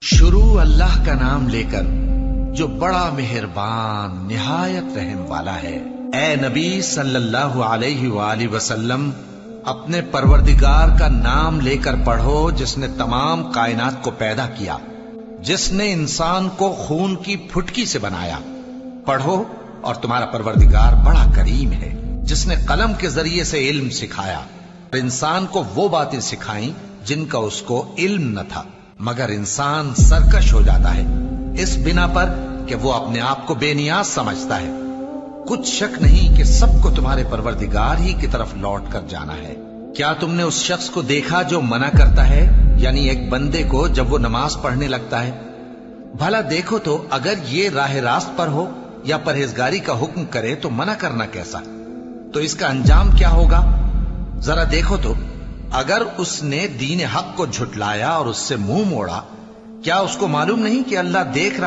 شروع اللہ کا نام لے کر جو بڑا مہربان نہایت رحم والا ہے۔ اے نبی صلی اللہ علیہ وآلہ وسلم، اپنے پروردگار کا نام لے کر پڑھو جس نے تمام کائنات کو پیدا کیا، جس نے انسان کو خون کی پھٹکی سے بنایا۔ پڑھو اور تمہارا پروردگار بڑا کریم ہے، جس نے قلم کے ذریعے سے علم سکھایا اور انسان کو وہ باتیں سکھائیں جن کا اس کو علم نہ تھا، مگر انسان سرکش ہو جاتا ہے اس بنا پر کہ وہ اپنے آپ کو بے نیاز سمجھتا ہے۔ کچھ شک نہیں کہ سب کو تمہارے پروردگار ہی کی طرف لوٹ کر جانا ہے۔ کیا تم نے اس شخص کو دیکھا جو منع کرتا ہے، یعنی ایک بندے کو جب وہ نماز پڑھنے لگتا ہے؟ بھلا دیکھو تو اگر یہ راہ راست پر ہو یا پرہیزگاری کا حکم کرے تو منع کرنا کیسا؟ تو اس کا انجام کیا ہوگا؟ ذرا دیکھو تو اگر اس نے دین حق کو جھٹلایا اور اس سے منہ موڑا، کیا اس کو معلوم نہیں کہ اللہ دیکھ رہا